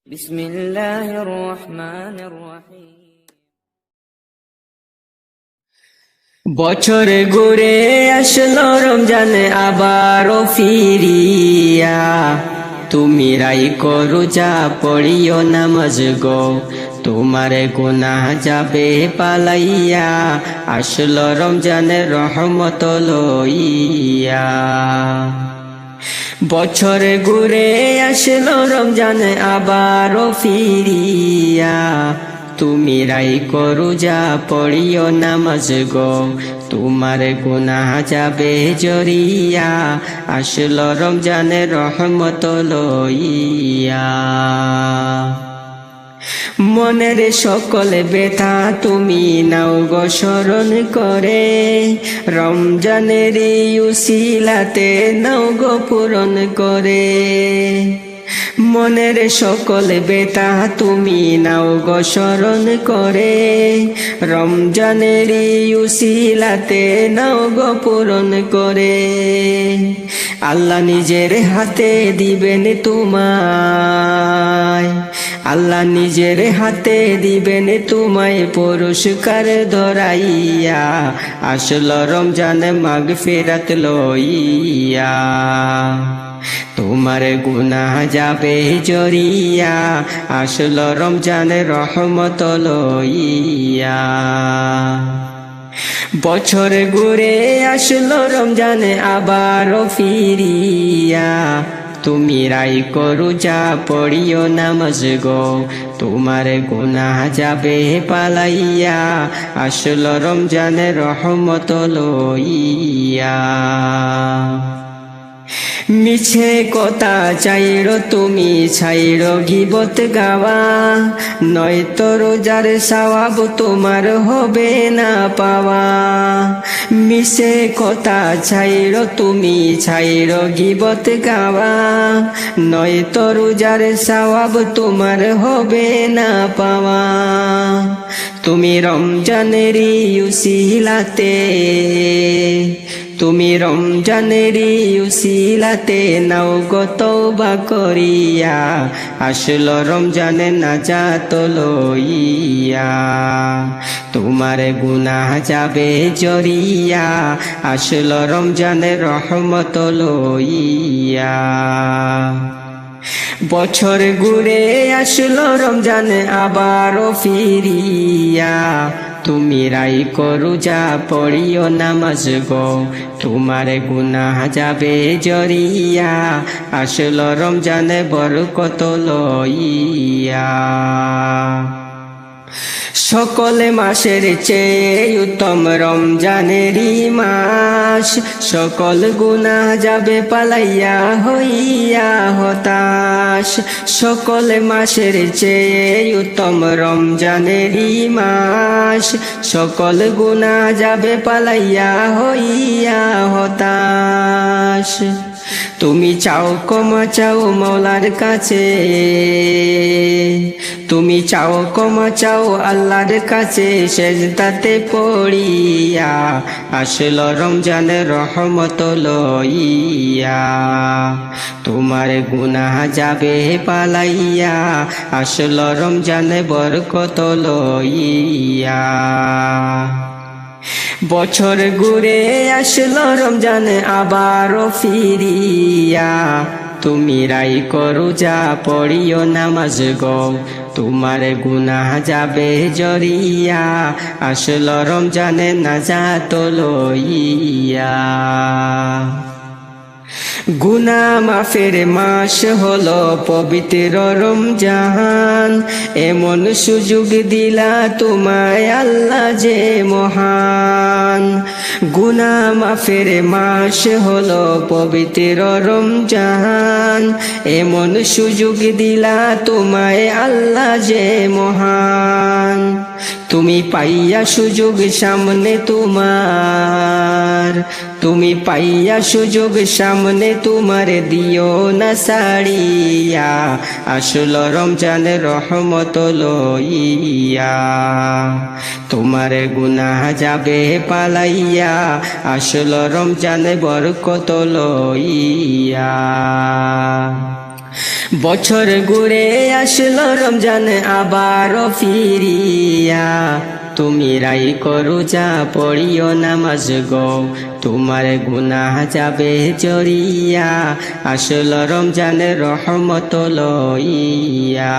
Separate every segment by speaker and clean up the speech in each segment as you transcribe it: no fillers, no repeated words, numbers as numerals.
Speaker 1: বিসমিল্লাহির রহমানির রহিম।
Speaker 2: বছর ঘুরে আসলো রমজানে আবারও ফিরিয়া, তুমি রাইখো রোজা পড়িও নামাজ গো, তোমার গুনাহ যাবে পালাইয়া, আসলো রমজানের রহমত লইয়া। বছর ঘুরে আসলো রমজানে আবারও ফিরিয়া, তুমি রাইখো রোজা পড়িও নামাজ গো, তোমার গুনাহ যাবে জরিয়া, আসলো রমজানের রহমত লইয়া। মনের সকল ব্যথা তুমি নাও গো স্মরণ করে, রমজানের উসিলাতে নাও গো পূরণ করে। মনের সকল ব্যথা তুমি নাও গো স্মরণ করে, রমজানের উসিলাতে নাও গো পূরণ করে। আল্লাহ নিজের হাতে দিবেন তোমায়, আল্লাহ নিজের হাতে দিবেন তোমায় পুরস্কার ধরাইয়া, আসলো রমজান মাগফিরাত লইয়া, তোমার গুনাহ যাবে জরিয়া, আসলো রমজান রহমত লইয়া। বছর ঘুরে আসলো রমজানে আবারও ফিরিয়া, তুমি রাইখো রোজা পড়িও নামাজ গো, তোমার গুনাহ যাবে পালাইয়া, আসলো রমজানের রহমত লইয়া। মিছে কথা চাইরো তুমি ছাইরো গীবত গাওয়া, নয়তো রোজার সওয়াব তোমার হবে না পাওয়া। মিছে কথা চাইরো তুমি ছাইরো গীবত গাওয়া, নয়তো রোজার সওয়াব তোমার হবে না পাওয়া। তুমি রমজানেরই উসিলাতে, তুমি রমজানেরই উসিলাতে নাও গো তওবা করিয়া, আসলো রমজানে নাজাত লইয়া, তোমার গুনাহ যাবে জরিয়া, আসলো রমজানের রহমত লইয়া। বছর ঘুরে আসলো রমজানে আবারও ফিরিয়া, তুমি রাইখো রোজা পড়িও নামাজ গো, তোমার গুনাহ যাবে জরিয়া, আসলো রমজানে বরকত লইয়া। সকল মাসের চেয়ে উত্তম রমজানেরই মাস, সকল গুনাহ যাবে পালাইয়া হইয়া হতাশ। সকল মাসের চেয়ে উত্তম রমজানেরই মাস, সকল গুনাহ যাবে পালাইয়া হইয়া হতাশ। তুমি চাও ক্ষমা চাও মওলার কাছে, তুমি চাও ক্ষমা চাও আল্লাহর কাছে, সেজদাতে পড়িয়া, আসলো রমজানের রহমত লইয়া, তোমার গুনাহ যাবে পালাইয়া, আসলো রমজানে বরকত লইয়া। বছর ঘুরে আসলো রমজানে আবারও ফিরিয়া, তুমি রাইখো রোজা পড়িও নামাজ গো, তোমার গুনাহ যাবে জরিয়া, আসলো রমজানে নাজাত লইয়া। গুনাহ মাফের মাস হলো পবিত্র রমজান, এমন সুযোগ দিলা তোমায় আল্লাহ যে মহান। গুনাহ মাফের মাস হলো পবিত্র রমজান, এমন সুযোগ দিলা তোমায় আল্লাহ যে মহান। তুমি পাইয়া সুযোগ সামনে তোমার, তুমি পাইয়া সুযোগ সামনে তোমার দিও না ছাড়িয়া, আসলো রমজানের রহমত লইয়া, তোমার গুনাহ যাবে পালাইয়া, আসলো রমজানে বরকত লইয়া। বছর ঘুরে আসলো রমজান আবারও ফিরিয়া, তুমি রাই করো যা পড়িও নামাজ গো, তোমার গুনাহ যাবে জড়িয়া, আসলো রমজানের রহমত লইয়া,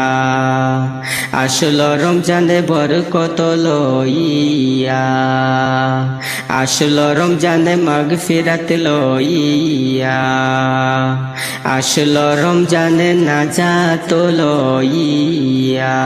Speaker 2: আসলো রমজানে বরকত লইয়া, আসলো রমজানে মাগফিরাত লইয়া, আসলো রমজানে নাজাত লইয়া।